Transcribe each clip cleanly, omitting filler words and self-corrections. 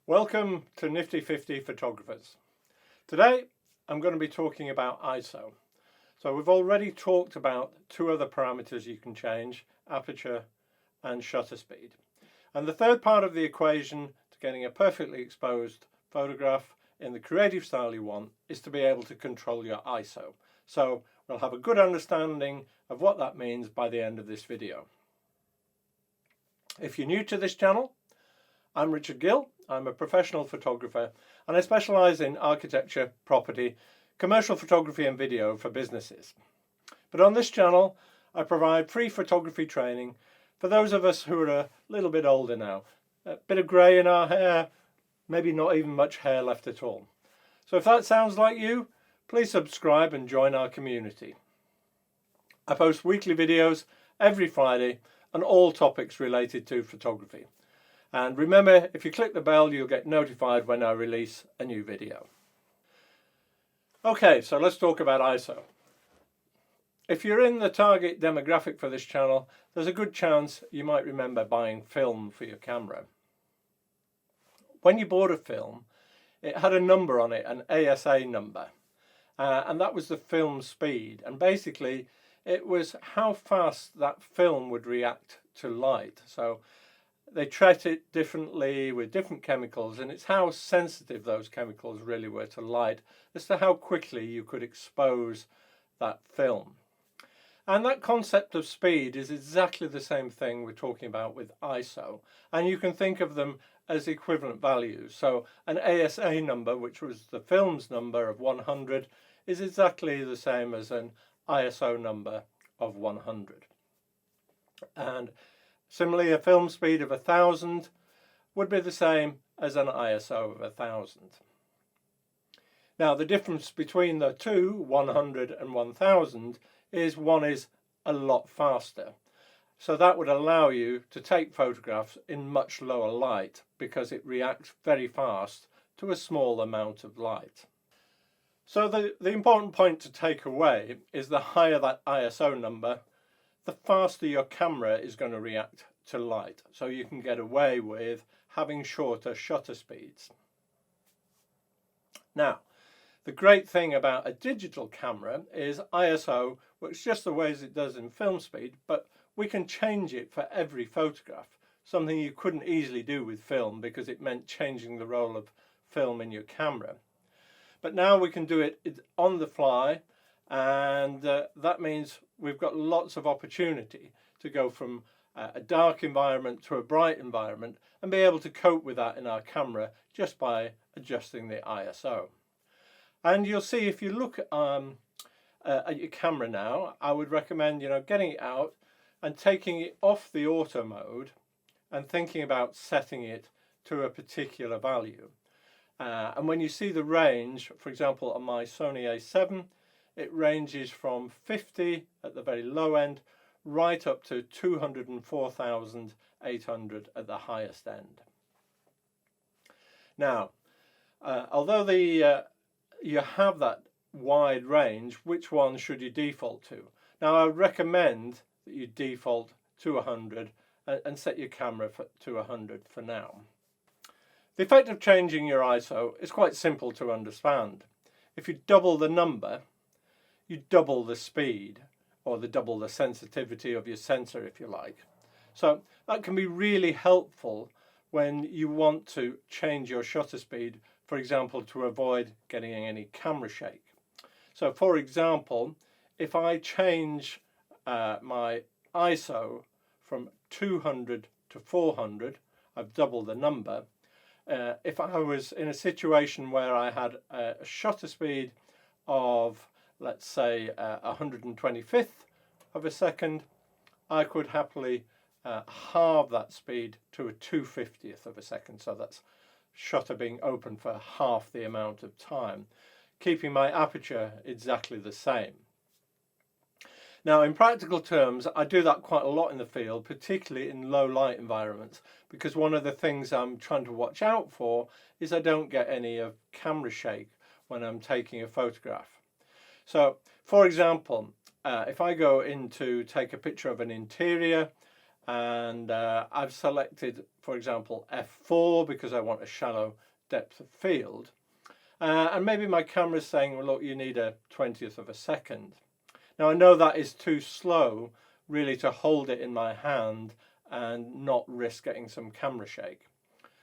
Welcome to Nifty 50 Photographers. Today I'm going to be talking about ISO. So we've already talked about two other parameters you can change, aperture and shutter speed. And the third part of the equation to getting a perfectly exposed photograph in the creative style you want is to be able to control your ISO. So we'll have a good understanding of what that means by the end of this video. If you're new to this channel, I'm Richard Gill. I'm a professional photographer and I specialise in architecture, property, commercial photography and video for businesses. But on this channel I provide free photography training for those of us who are a little bit older now. A bit of grey in our hair, maybe not even much hair left at all. So if that sounds like you, please subscribe and join our community. I post weekly videos every Friday on all topics related to photography. And remember, if you click the bell, you'll get notified when I release a new video. Okay, so let's talk about ISO. If you're in the target demographic for this channel, there's a good chance you might remember buying film for your camera. When you bought a film, it had a number on it, an ASA number, and that was the film speed. And basically, it was how fast that film would react to light. So they treat it differently with different chemicals, and it's how sensitive those chemicals really were to light as to how quickly you could expose that film. And that concept of speed is exactly the same thing we're talking about with ISO, and you can think of them as equivalent values. So an ASA number, which was the film's number of 100, is exactly the same as an ISO number of 100. And similarly, a film speed of 1000 would be the same as an ISO of 1000. Now, the difference between the two, 100 and 1000, is one is a lot faster. So that would allow you to take photographs in much lower light because it reacts very fast to a small amount of light. So the important point to take away is the higher that ISO number, the faster your camera is going to react to light, so you can get away with having shorter shutter speeds. Now, the great thing about a digital camera is ISO works just the way as it does in film speed, but we can change it for every photograph, something you couldn't easily do with film because it meant changing the role of film in your camera. But now we can do it on the fly, and that means we've got lots of opportunity to go from a dark environment to a bright environment and be able to cope with that in our camera just by adjusting the ISO. And you'll see if you look at your camera now, I would recommend getting it out and taking it off the auto mode and thinking about setting it to a particular value. And when you see the range, for example on my Sony A7, it ranges from 50 at the very low end right up to 204,800 at the highest end. Now, although you have that wide range, which one should you default to? Now, I would recommend that you default to 100 and set your camera to 100 for now. The effect of changing your ISO is quite simple to understand. If you double the number, you double the speed, or double the sensitivity of your sensor, if you like. So that can be really helpful when you want to change your shutter speed, for example, to avoid getting any camera shake. So for example, if I change my ISO from 200 to 400, I've doubled the number. If I was in a situation where I had a shutter speed of, let's say, 125th of a second, I could happily halve that speed to a 250th of a second. So that's shutter being open for half the amount of time, keeping my aperture exactly the same. Now, in practical terms, I do that quite a lot in the field, particularly in low light environments, because one of the things I'm trying to watch out for is I don't get any camera shake when I'm taking a photograph. So, for example, if I go in to take a picture of an interior and I've selected, for example, f4 because I want a shallow depth of field, and maybe my camera's saying, well, look, you need a 20th of a second. Now I know that is too slow really to hold it in my hand and not risk getting some camera shake.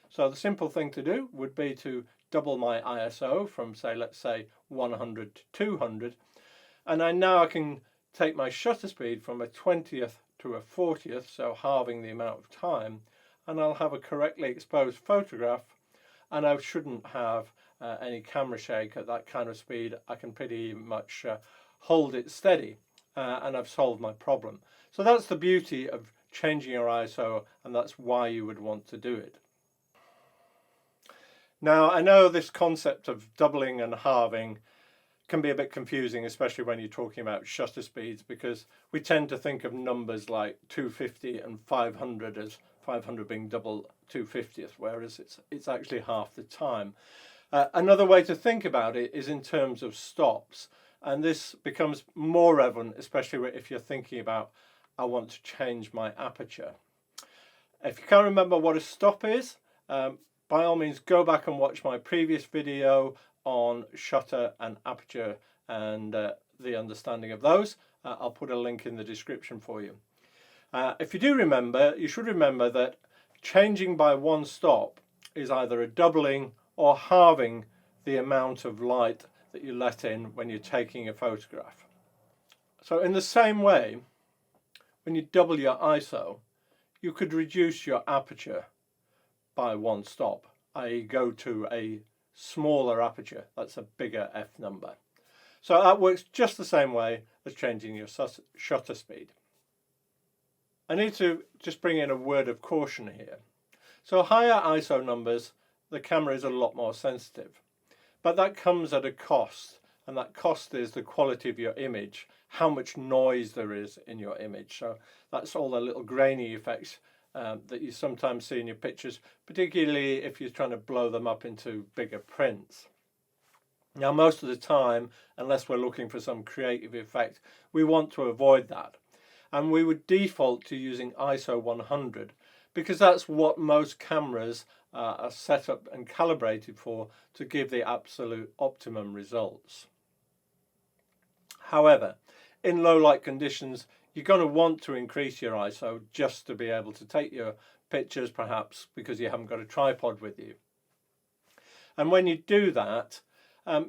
So the simple thing to do would be to double my ISO from, say, let's say 100 to 200, and now I can take my shutter speed from a 20th to a 40th, so halving the amount of time, and I'll have a correctly exposed photograph, and I shouldn't have any camera shake at that kind of speed. I can pretty much hold it steady, and I've solved my problem. So that's the beauty of changing your ISO, and that's why you would want to do it. Now I know this concept of doubling and halving can be a bit confusing, especially when you're talking about shutter speeds, because we tend to think of numbers like 250 and 500 as 500 being double 250th, whereas it's actually half the time. Another way to think about it is in terms of stops, and this becomes more relevant, especially if you're thinking about, I want to change my aperture. If you can't remember what a stop is, by all means go back and watch my previous video on shutter and aperture and the understanding of those. I'll put a link in the description for you. If you do remember, you should remember that changing by one stop is either a doubling or halving the amount of light that you let in when you're taking a photograph. So in the same way, when you double your ISO, you could reduce your aperture by one stop, i.e. go to a smaller aperture, that's a bigger f number. So that works just the same way as changing your shutter speed. I need to just bring in a word of caution here. So higher ISO numbers, the camera is a lot more sensitive, but that comes at a cost, and that cost is the quality of your image, how much noise there is in your image. So that's all the little grainy effects that you sometimes see in your pictures, particularly if you're trying to blow them up into bigger prints. Now most of the time, unless we're looking for some creative effect, we want to avoid that, and we would default to using ISO 100 because that's what most cameras are set up and calibrated for, to give the absolute optimum results. However, in low light conditions, you're going to want to increase your ISO just to be able to take your pictures, perhaps because you haven't got a tripod with you. And when you do that,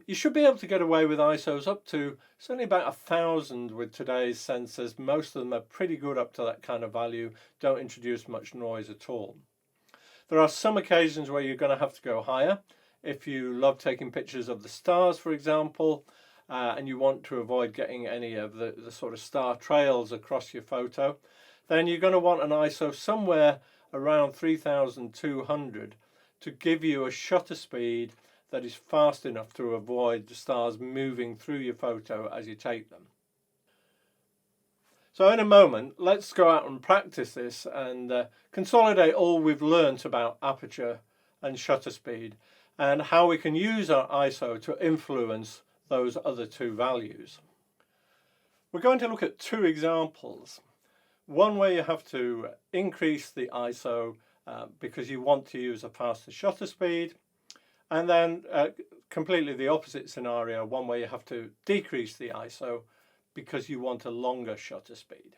you should be able to get away with ISOs up to certainly about 1,000 with today's sensors. Most of them are pretty good up to that kind of value, don't introduce much noise at all. There are some occasions where you're going to have to go higher. If you love taking pictures of the stars, for example, and you want to avoid getting any of the sort of star trails across your photo, then you're going to want an ISO somewhere around 3,200 to give you a shutter speed that is fast enough to avoid the stars moving through your photo as you take them. So in a moment, let's go out and practice this and consolidate all we've learnt about aperture and shutter speed and how we can use our ISO to influence those other two values. We're going to look at two examples. One where you have to increase the ISO because you want to use a faster shutter speed, and then completely the opposite scenario, one where you have to decrease the ISO because you want a longer shutter speed.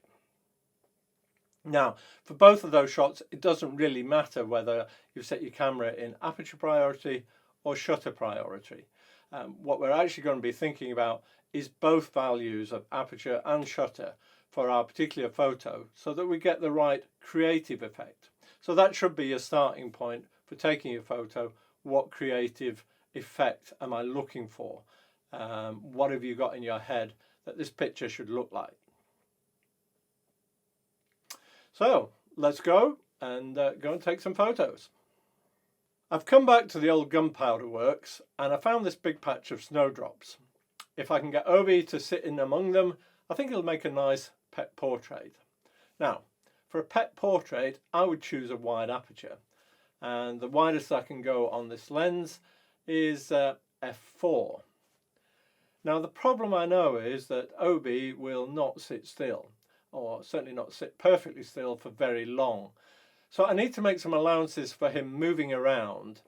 Now, for both of those shots, it doesn't really matter whether you've set your camera in aperture priority or shutter priority. What we're actually going to be thinking about is both values of aperture and shutter for our particular photo so that we get the right creative effect. So that should be your starting point for taking your photo. What creative effect am I looking for? What have you got in your head that this picture should look like? So let's go and take some photos. I've come back to the old gunpowder works and I found this big patch of snowdrops. If I can get Obi to sit in among them, I think it'll make a nice pet portrait. Now, for a pet portrait, I would choose a wide aperture, and the widest I can go on this lens is f4. Now the problem I know is that Obi will not sit still. or certainly not sit perfectly still for very long. So I need to make some allowances for him moving around.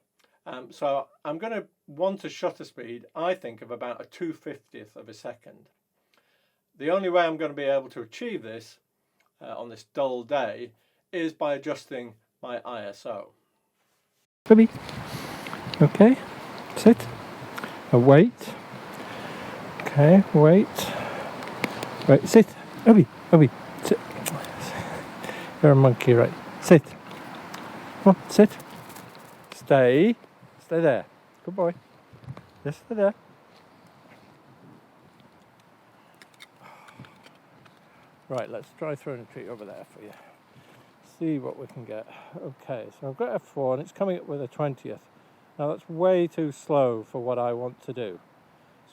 So I'm going to want a shutter speed, I think, of about a 2/50th of a second. The only way I'm going to be able to achieve this on this dull day is by adjusting my ISO. Bobby. Okay, sit. Wait. Okay, wait. Right, sit. Obi, sit. You're a monkey, right? Sit. Come on, sit. Stay. Stay there. Good boy. Just stay there. Right, let's try throwing a treat over there for you. See what we can get. Okay, so I've got F4 and it's coming up with a 20th. Now that's way too slow for what I want to do.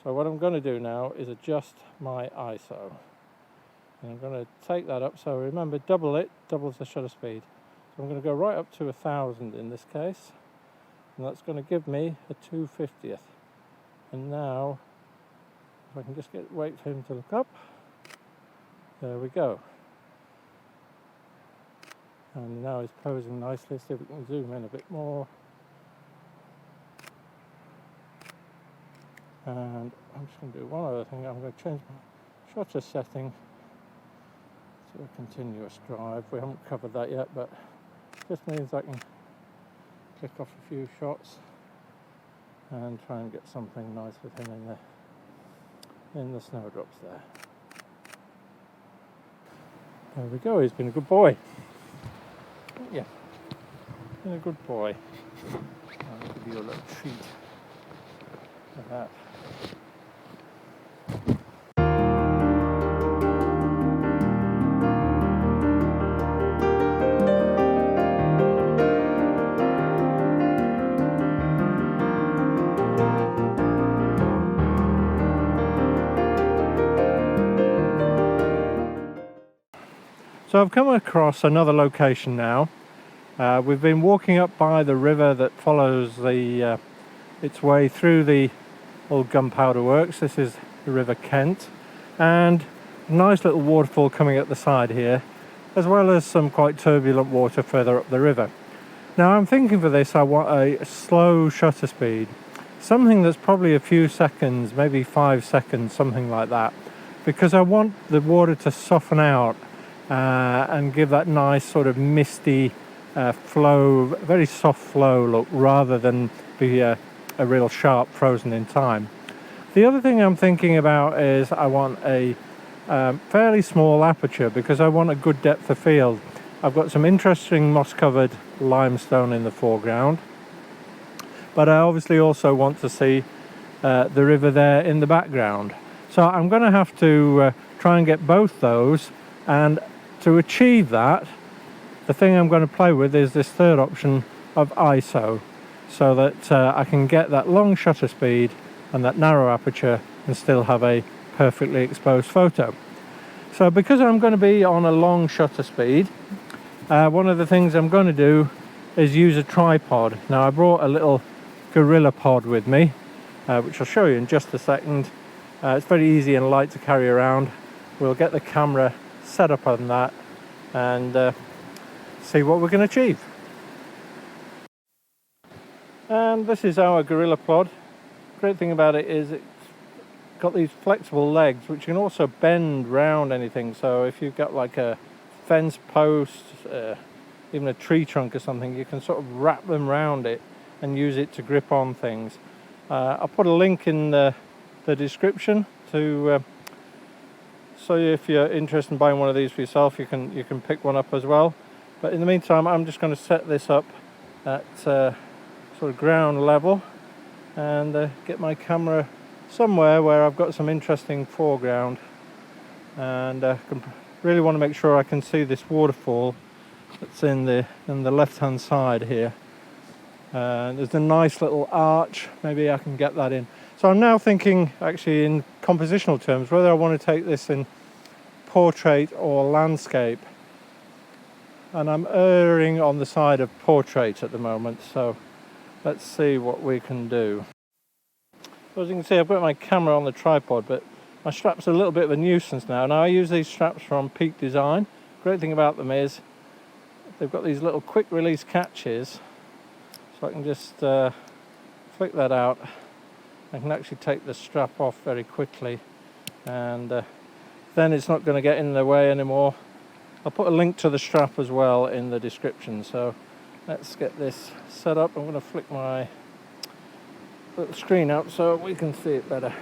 So what I'm going to do now is adjust my ISO. And I'm going to take that up, so remember, double it, doubles the shutter speed. So I'm going to go right up to 1000 in this case. And that's going to give me a 2/50th. And now, if I can just wait for him to look up. There we go. And now he's posing nicely. See if we can zoom in a bit more. And I'm just going to do one other thing. I'm going to change my shutter setting to a continuous drive. We haven't covered that yet, but this means I can click off a few shots and try and get something nice with him in the snowdrops there. There we go. He's been a good boy. Yeah, been a good boy. I'll give you a little treat for that. So I've come across another location now. We've been walking up by the river that follows its way through the old gunpowder works. This is the River Kent, and a nice little waterfall coming up the side here, as well as some quite turbulent water further up the river. Now I'm thinking for this I want a slow shutter speed, something that's probably a few seconds, maybe 5 seconds, something like that, because I want the water to soften out and give that nice sort of misty flow, very soft flow look, rather than be a real sharp frozen in time. The other thing I'm thinking about is I want a fairly small aperture because I want a good depth of field. I've got some interesting moss covered limestone in the foreground, but I obviously also want to see the river there in the background. So I'm going to have to try and get both those, and to achieve that, the thing I'm going to play with is this third option of ISO, so that I can get that long shutter speed and that narrow aperture and still have a perfectly exposed photo. So because I'm going to be on a long shutter speed, one of the things I'm going to do is use a tripod. Now I brought a little Gorilla Pod with me, which I'll show you in just a second. It's very easy and light to carry around. We'll get the camera set up on that and see what we're going to achieve. And this is our Gorilla Pod. Great thing about it is it's got these flexible legs which can also bend round anything. So if you've got like a fence post, even a tree trunk or something, you can sort of wrap them round it and use it to grip on things. I'll put a link in the description to so if you're interested in buying one of these for yourself, you can pick one up as well. But in the meantime, I'm just going to set this up at sort of ground level and get my camera somewhere where I've got some interesting foreground, and really want to make sure I can see this waterfall that's in the left hand side here. There's a nice little arch, maybe I can get that in. So I'm now thinking actually in compositional terms whether I want to take this in portrait or landscape, and I'm erring on the side of portrait at the moment, so let's see what we can do. So as you can see, I've got my camera on the tripod, but My strap's a little bit of a nuisance now. Now I use these straps from Peak Design. Great thing about them is they've got these little quick release catches, so I can just flick that out. I can actually take the strap off very quickly, and then it's not going to get in the way anymore. I'll put a link to the strap as well in the description. So let's get this set up. I'm going to flick my little screen out so we can see it better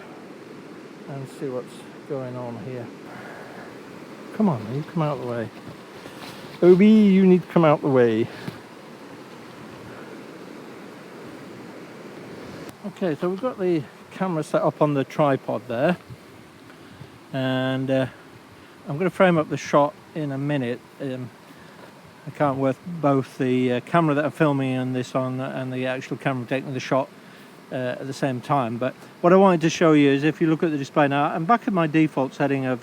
and see what's going on here. Come on, you come out of the way. Obi, you need to come out the way. Okay, so we've got the camera set up on the tripod there, and I'm going to frame up the shot in a minute. I can't work both the camera that I'm filming and this on and the actual camera taking the shot at the same time, but what I wanted to show you is, if you look at the display now, I'm back at my default setting of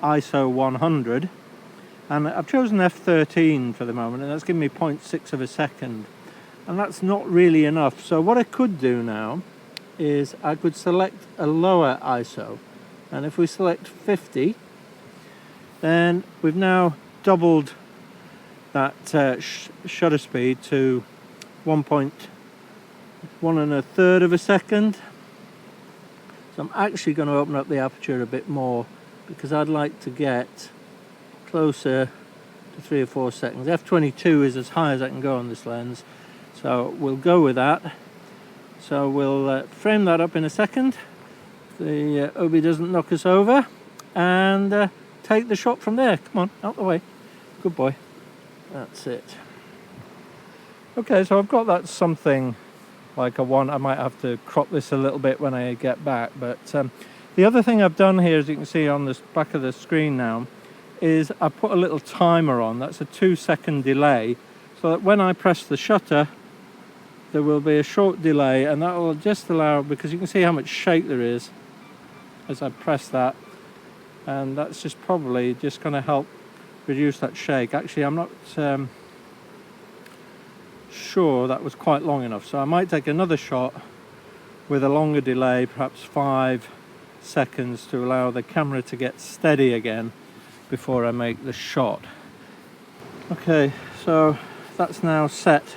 ISO 100, and I've chosen f13 for the moment, and that's giving me 0.6 of a second, and that's not really enough. So what I could do now is I could select a lower ISO, and if we select 50, then we've now doubled that shutter speed to 1.1 1/3 of a second. So I'm actually going to open up the aperture a bit more, because I'd like to get closer to 3 or 4 seconds. f22 is as high as I can go on this lens, so we'll go with that. So we'll frame that up in a second. The Obi doesn't knock us over, and take the shot from there. Come on, out the way. Good boy. That's it. Okay, so I've got that something like a one. I might have to crop this a little bit when I get back, but the other thing I've done here, as you can see on the back of the screen now, is I put a little timer on. That's a 2-second delay, so that when I press the shutter there will be a short delay, and that will just allow, because you can see how much shake there is as I press that, and that's just probably just going to help reduce that shake. Actually, I'm not sure that was quite long enough, so I might take another shot with a longer delay, perhaps 5 seconds, to allow the camera to get steady again before I make the shot. Okay, so that's now set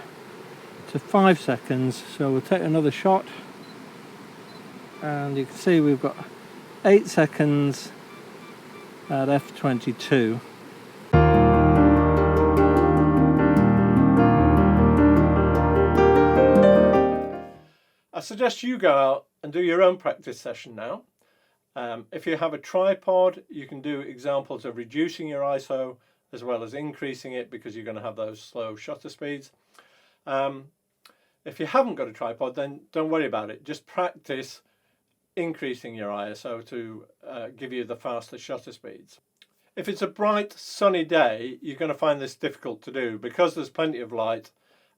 to 5 seconds, so we'll take another shot, and you can see we've got 8 seconds at f22. I suggest you go out and do your own practice session now. If you have a tripod, you can do examples of reducing your ISO as well as increasing it, because you're going to have those slow shutter speeds. If you haven't got a tripod, then don't worry about it. Just practice increasing your ISO to give you the faster shutter speeds. If it's a bright sunny day, you're going to find this difficult to do, because there's plenty of light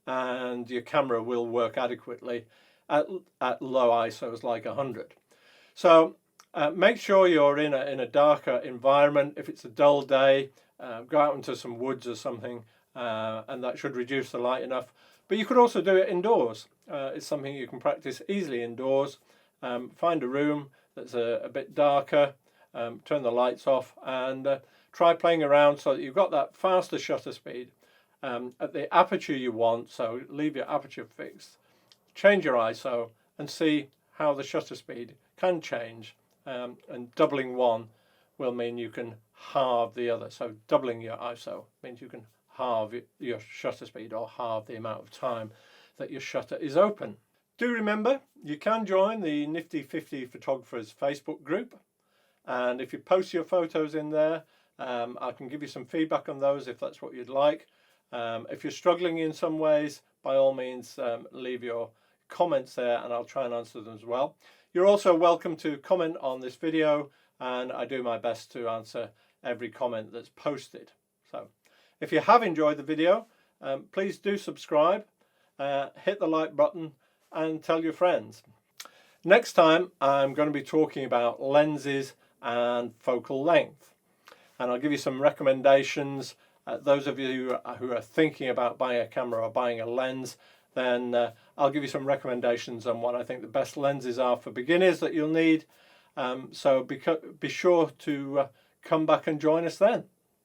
and your camera will work adequately at low ISOs like 100. So make sure you're in a darker environment. If it's a dull day, go out into some woods or something, and that should reduce the light enough. But you could also do it indoors. It's something you can practice easily indoors. Find a room that's a bit darker, turn the lights off, and try playing around so that you've got that faster shutter speed at the aperture you want. So leave your aperture fixed, change your ISO, and see how the shutter speed can change. And doubling one will mean you can halve the other. So doubling your ISO means you can halve your shutter speed, or halve the amount of time that your shutter is open. Do remember, you can join the Nifty 50 Photographers Facebook group, and if you post your photos in there, I can give you some feedback on those if that's what you'd like. If you're struggling in some ways, by all means leave your comments there and I'll try and answer them as well. You're also welcome to comment on this video, and I do my best to answer every comment that's posted. So if you have enjoyed the video, please do subscribe, hit the like button, and tell your friends. Next time I'm going to be talking about lenses and focal length, and I'll give you some recommendations. Those of you who are thinking about buying a camera or buying a lens, then I'll give you some recommendations on what I think the best lenses are for beginners that you'll need, So be sure to come back and join us then.